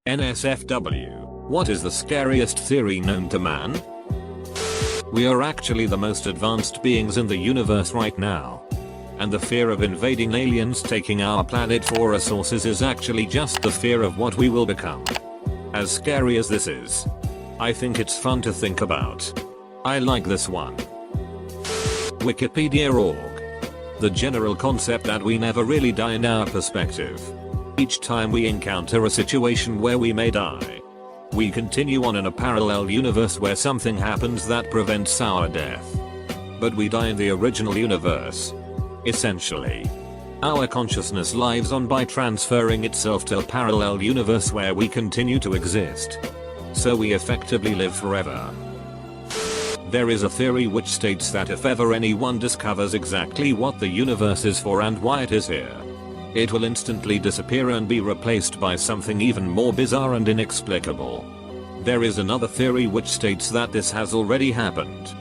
NSFW. What is the scariest theory known to man? We are actually the most advanced beings in the universe right now. And the fear of invading aliens taking our planet for resources is actually just the fear of what we will become. As scary as this is, I think it's fun to think about. I like this one. Wikipedia.org. The general concept that we never really die in our perspective. Each time we encounter a situation where we may die, we continue on in a parallel universe where something happens that prevents our death. But we die in the original universe. Essentially, our consciousness lives on by transferring itself to a parallel universe where we continue to exist. So we effectively live forever. There is a theory which states that if ever anyone discovers exactly what the universe is for and why it is here, it will instantly disappear and be replaced by something even more bizarre and inexplicable. There is another theory which states that this has already happened.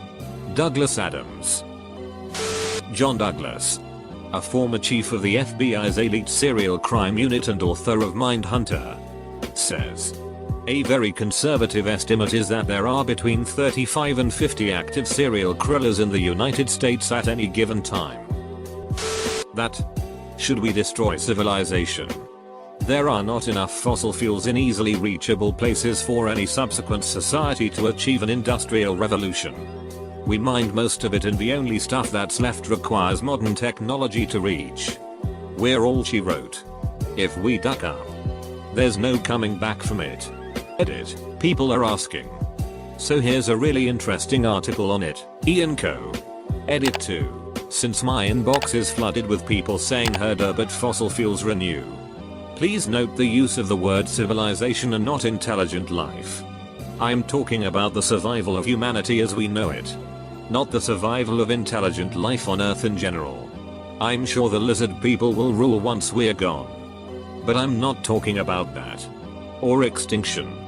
Douglas Adams. John Douglas, a former chief of the FBI's elite serial crime unit and author of Mindhunter, says, a very conservative estimate is that there are between 35 and 50 active serial killers in the United States at any given time. That, should we destroy civilization, there are not enough fossil fuels in easily reachable places for any subsequent society to achieve an industrial revolution. We mined most of it and the only stuff that's left requires modern technology to reach. We're all, she wrote. If we duck up, there's no coming back from it. Edit. People are asking. So here's a really interesting article on it. Ian Co. Edit 2. Since my inbox is flooded with people saying but fossil fuels renew. Please note the use of the word civilization and not intelligent life. I'm talking about the survival of humanity as we know it. Not the survival of intelligent life on Earth in general. I'm sure the lizard people will rule once we're gone. But I'm not talking about that. Or extinction.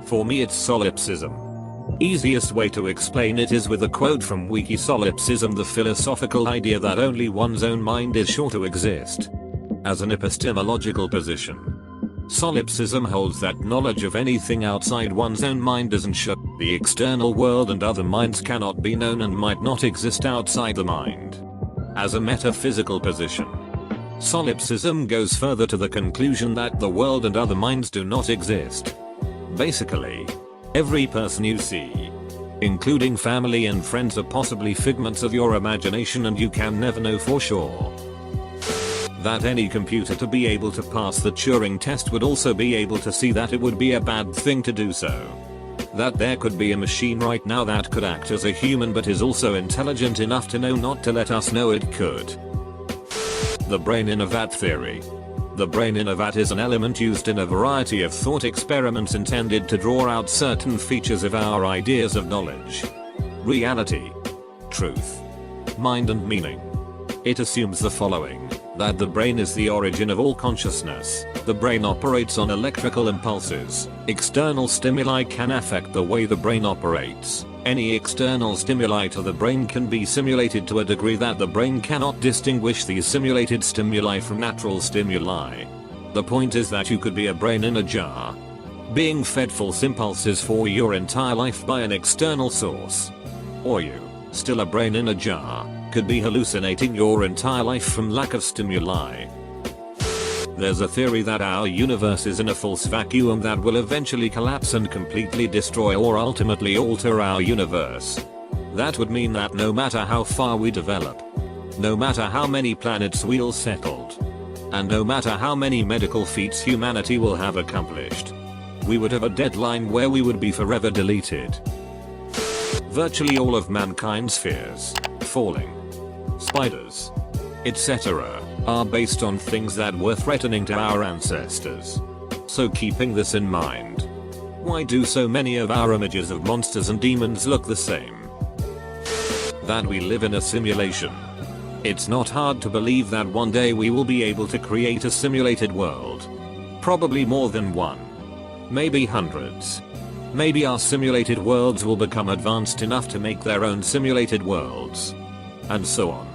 For me it's solipsism. Easiest way to explain it is with a quote from Wiki. Solipsism, the philosophical idea that only one's own mind is sure to exist. As an epistemological position, solipsism holds that knowledge of anything outside one's own mind isn't sure. The external world and other minds cannot be known and might not exist outside the mind. As a metaphysical position, solipsism goes further to the conclusion that the world and other minds do not exist. Basically, every person you see, including family and friends, are possibly figments of your imagination and you can never know for sure. That any computer to be able to pass the Turing test would also be able to see that it would be a bad thing to do so. That there could be a machine right now that could act as a human but is also intelligent enough to know not to let us know it could. The brain in a vat theory. The brain in a vat is an element used in a variety of thought experiments intended to draw out certain features of our ideas of knowledge, reality, truth, mind and meaning. It assumes the following: that the brain is the origin of all consciousness. The brain operates on electrical impulses. External stimuli can affect the way the brain operates. Any external stimuli to the brain can be simulated to a degree that the brain cannot distinguish these simulated stimuli from natural stimuli. The point is that you could be a brain in a jar, being fed false impulses for your entire life by an external source. Or you, still a brain in a jar, could be hallucinating your entire life from lack of stimuli. There's a theory that our universe is in a false vacuum that will eventually collapse and completely destroy or ultimately alter our universe. That would mean that no matter how far we develop, no matter how many planets we'll settled, and no matter how many medical feats humanity will have accomplished, we would have a deadline where we would be forever deleted. Virtually all of mankind's fears, falling, spiders, etc., are based on things that were threatening to our ancestors. So keeping this in mind, why do so many of our images of monsters and demons look the same? That we live in a simulation. It's not hard to believe that one day we will be able to create a simulated world. Probably more than one. Maybe hundreds. Maybe our simulated worlds will become advanced enough to make their own simulated worlds. And so on.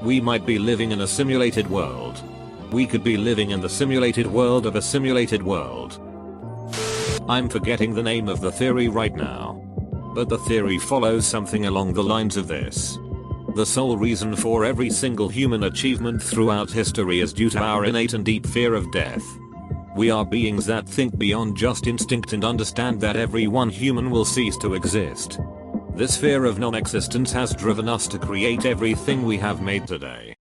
We might be living in a simulated world, We could be living in the simulated world of a simulated world. I'm forgetting the name of the theory right now. But the theory follows something along the lines of this. The sole reason for every single human achievement throughout history is due to our innate and deep fear of death. We are beings that think beyond just instinct and understand that every one human will cease to exist. This fear of non-existence has driven us to create everything we have made today.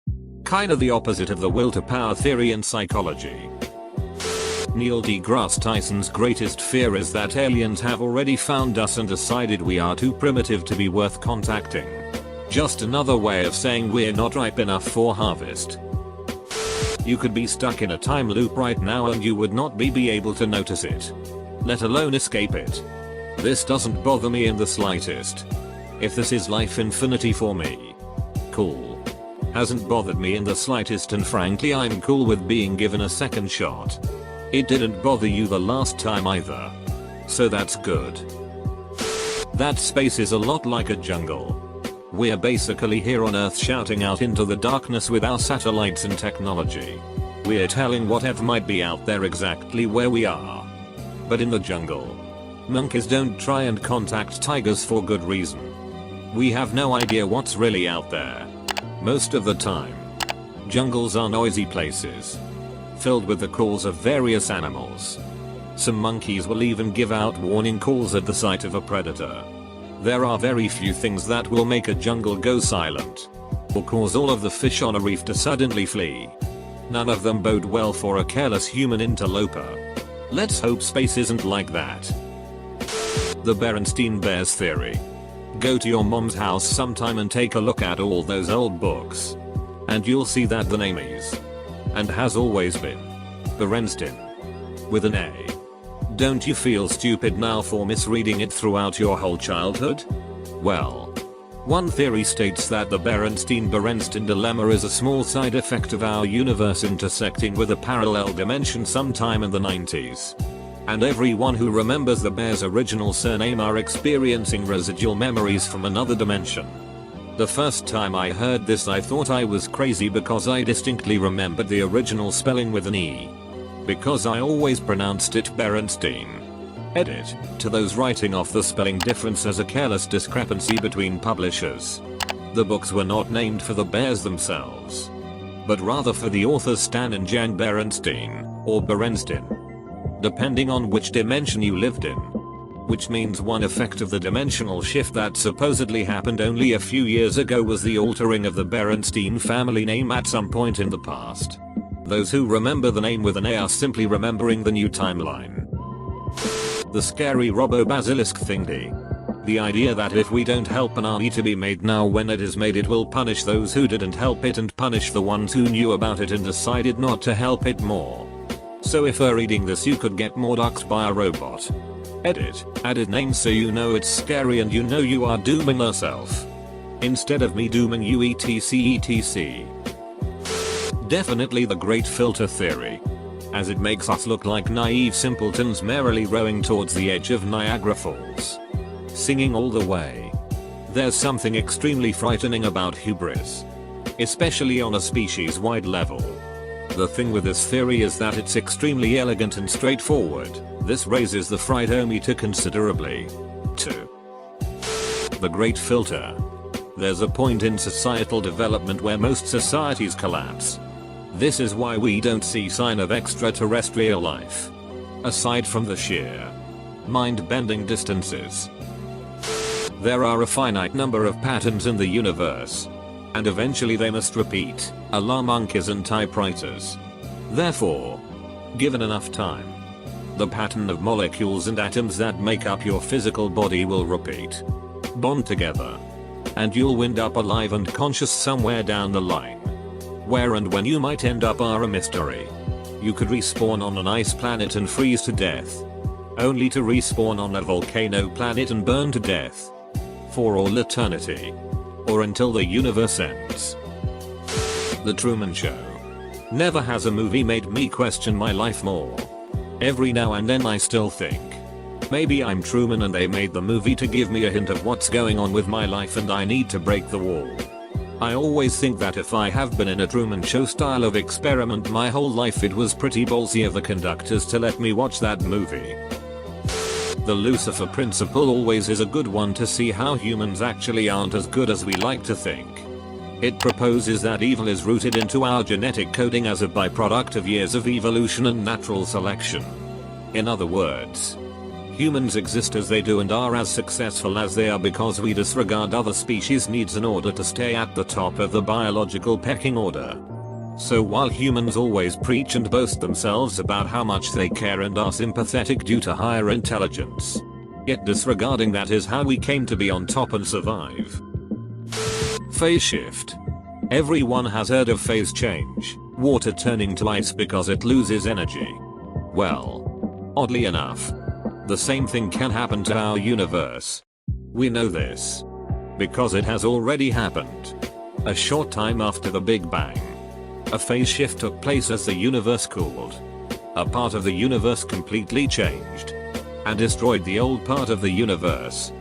Kinda the opposite of the will to power theory in psychology. Neil deGrasse Tyson's greatest fear is that aliens have already found us and decided we are too primitive to be worth contacting. Just another way of saying we're not ripe enough for harvest. You could be stuck in a time loop right now and you would not be able to notice it, let alone escape it. This doesn't bother me in the slightest. If this is life infinity for me, cool. Hasn't bothered me in the slightest, and frankly I'm cool with being given a second shot. It didn't bother you the last time either. So that's good. That space is a lot like a jungle. We're basically here on Earth shouting out into the darkness with our satellites and technology. We're telling whatever might be out there exactly where we are. But in the jungle, monkeys don't try and contact tigers for good reason. We have no idea what's really out there. Most of the time, jungles are noisy places, filled with the calls of various animals. Some monkeys will even give out warning calls at the sight of a predator. There are very few things that will make a jungle go silent, or cause all of the fish on a reef to suddenly flee. None of them bode well for a careless human interloper. Let's hope space isn't like that. The Berenstein Bears theory. Go to your mom's house sometime and take a look at all those old books. And you'll see that the name is, and has always been, Berenstein. With an A. Don't you feel stupid now for misreading it throughout your whole childhood? Well, one theory states that the Berenstein dilemma is a small side effect of our universe intersecting with a parallel dimension sometime in the 90s. And everyone who remembers the bear's original surname are experiencing residual memories from another dimension. The first time I heard this I thought I was crazy because I distinctly remembered the original spelling with an E. Because I always pronounced it Berenstein. Edit, to those writing off the spelling difference as a careless discrepancy between publishers. The books were not named for the bears themselves, but rather for the authors Stan and Jan Berenstein, or Berenstein, depending on which dimension you lived in. Which means one effect of the dimensional shift that supposedly happened only a few years ago was the altering of the Berenstein family name at some point in the past. Those who remember the name with an A are simply remembering the new timeline. The scary robo-basilisk thingy. The idea that if we don't help an army to be made now when it is made it will punish those who didn't help it and punish the ones who knew about it and decided not to help it more. So if you're reading this you could get mordoxed by a robot. Edit, added name so you know it's scary and you know you are dooming yourself. Instead of me dooming you etc. Definitely the great filter theory. As it makes us look like naive simpletons merrily rowing towards the edge of Niagara Falls, singing all the way. There's something extremely frightening about hubris, especially on a species-wide level. The thing with this theory is that it's extremely elegant and straightforward. This raises the fright-o-meter considerably. 2. The Great Filter. There's a point in societal development where most societies collapse. This is why we don't see sign of extraterrestrial life. Aside from the sheer mind-bending distances. There are a finite number of patterns in the universe, and eventually they must repeat, alarm monkeys and typewriters. Therefore, given enough time, the pattern of molecules and atoms that make up your physical body will repeat, bond together, and you'll wind up alive and conscious somewhere down the line. Where and when you might end up are a mystery. You could respawn on an ice planet and freeze to death, only to respawn on a volcano planet and burn to death for all eternity, or until the universe ends. The Truman Show. Never has a movie made me question my life more. Every now and then I still think, maybe I'm Truman and they made the movie to give me a hint of what's going on with my life and I need to break the wall. I always think that if I have been in a Truman Show style of experiment my whole life, it was pretty ballsy of the conductors to let me watch that movie. The Lucifer principle always is a good one to see how humans actually aren't as good as we like to think. It proposes that evil is rooted into our genetic coding as a byproduct of years of evolution and natural selection. In other words, humans exist as they do and are as successful as they are because we disregard other species' needs in order to stay at the top of the biological pecking order. So while humans always preach and boast themselves about how much they care and are sympathetic due to higher intelligence, yet disregarding that is how we came to be on top and survive. Phase shift. Everyone has heard of phase change, water turning to ice because it loses energy. Well, oddly enough, the same thing can happen to our universe. We know this because it has already happened. A short time after the Big Bang, a phase shift took place as the universe cooled. A part of the universe completely changed and destroyed the old part of the universe.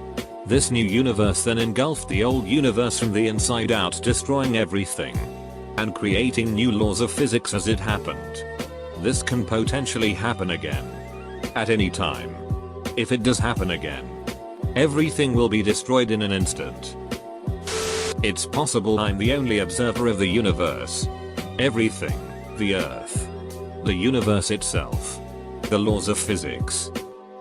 This new universe then engulfed the old universe from the inside out, destroying everything and creating new laws of physics as it happened. This can potentially happen again at any time. If it does happen again, everything will be destroyed in an instant. It's possible I'm the only observer of the universe. Everything, the Earth, the universe itself, the laws of physics,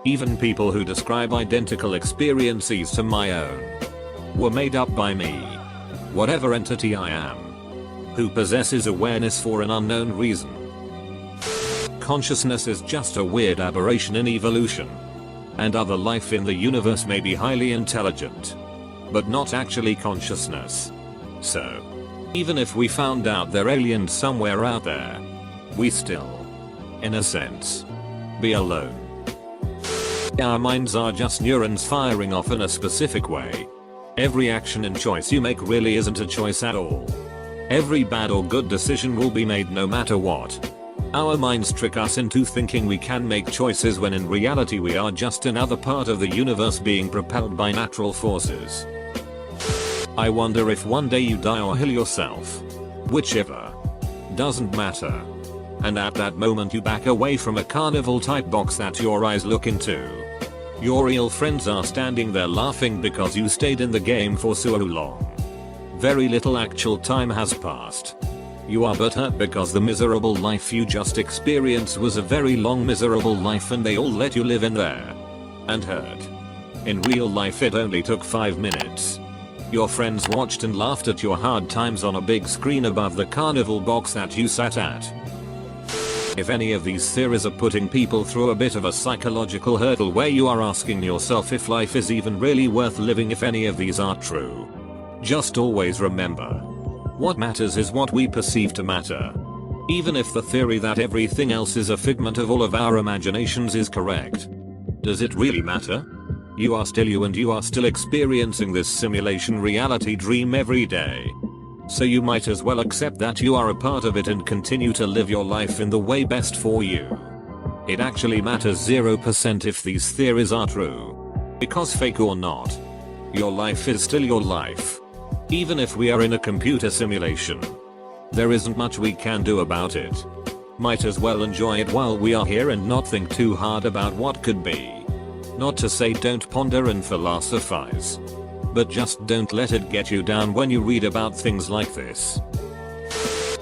even people who describe identical experiences to my own, were made up by me. Whatever entity I am, who possesses awareness for an unknown reason. Consciousness is just a weird aberration in evolution. And other life in the universe may be highly intelligent, but not actually consciousness. So, even if we found out they're aliens somewhere out there, we still, in a sense, be alone. Our minds are just neurons firing off in a specific way. Every action and choice you make really isn't a choice at all. Every bad or good decision will be made no matter what. Our minds trick us into thinking we can make choices when in reality we are just another part of the universe being propelled by natural forces. I wonder if one day you die or heal yourself. Whichever. Doesn't matter. And at that moment you back away from a carnival type box that your eyes look into. Your real friends are standing there laughing because you stayed in the game for so long. Very little actual time has passed. You are butthurt because the miserable life you just experienced was a very long miserable life and they all let you live in there. And hurt. In real life it only took 5 minutes. Your friends watched and laughed at your hard times on a big screen above the carnival box that you sat at. If any of these theories are putting people through a bit of a psychological hurdle where you are asking yourself if life is even really worth living if any of these are true, just always remember, what matters is what we perceive to matter. Even if the theory that everything else is a figment of all of our imaginations is correct, does it really matter? You are still you and you are still experiencing this simulation reality dream every day. So you might as well accept that you are a part of it and continue to live your life in the way best for you. It actually matters 0% if these theories are true. Because fake or not, your life is still your life. Even if we are in a computer simulation, there isn't much we can do about it. Might as well enjoy it while we are here and not think too hard about what could be. Not to say don't ponder and philosophize, but just don't let it get you down when you read about things like this.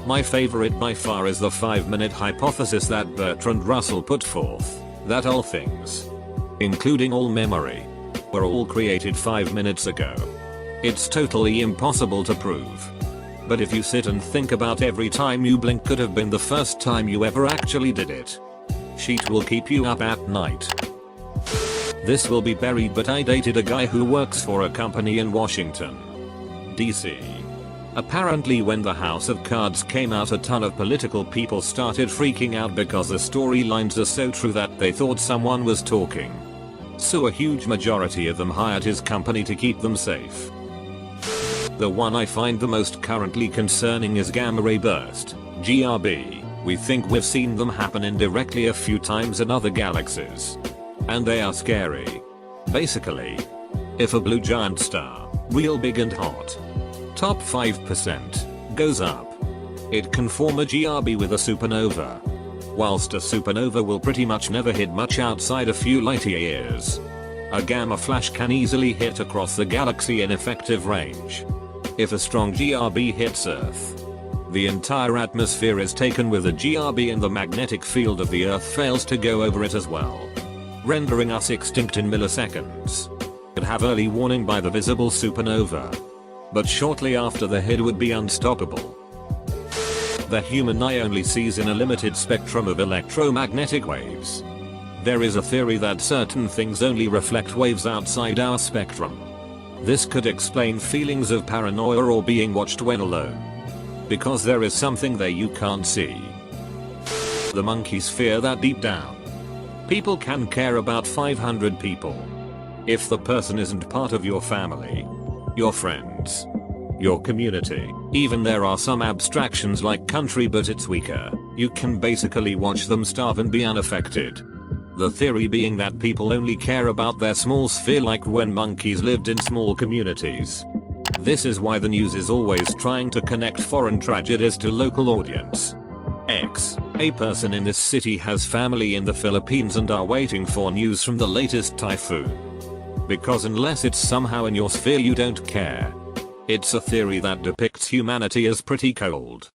My favorite by far is the 5-minute hypothesis that Bertrand Russell put forth, that all things, including all memory, were all created 5 minutes ago. It's totally impossible to prove. But if you sit and think about every time you blink could have been the first time you ever actually did it. Sheet will keep you up at night. This will be buried, but I dated a guy who works for a company in Washington, D.C. Apparently when the House of Cards came out, a ton of political people started freaking out because the storylines are so true that they thought someone was talking. So a huge majority of them hired his company to keep them safe. The one I find the most currently concerning is gamma ray burst, GRB. We think we've seen them happen indirectly a few times in other galaxies. And they are scary. Basically, if a blue giant star, real big and hot, Top 5% goes up. It can form a GRB with a supernova. Whilst a supernova will pretty much never hit much outside a few light years, a gamma flash can easily hit across the galaxy in effective range. If a strong GRB hits Earth, the entire atmosphere is taken with a GRB and the magnetic field of the Earth fails to go over it as well, rendering us extinct in milliseconds. Could have early warning by the visible supernova, but shortly after the hit would be unstoppable. The human eye only sees in a limited spectrum of electromagnetic waves. There is a theory that certain things only reflect waves outside our spectrum. This could explain feelings of paranoia or being watched when alone, because there is something there you can't see. The monkeys fear that deep down. People can care about 500 people. If the person isn't part of your family, your friends, your community, even there are some abstractions like country, but it's weaker, you can basically watch them starve and be unaffected. The theory being that people only care about their small sphere, like when monkeys lived in small communities. This is why the news is always trying to connect foreign tragedies to local audience. A person in this city has family in the Philippines and are waiting for news from the latest typhoon. Because unless it's somehow in your sphere you don't care. It's a theory that depicts humanity as pretty cold.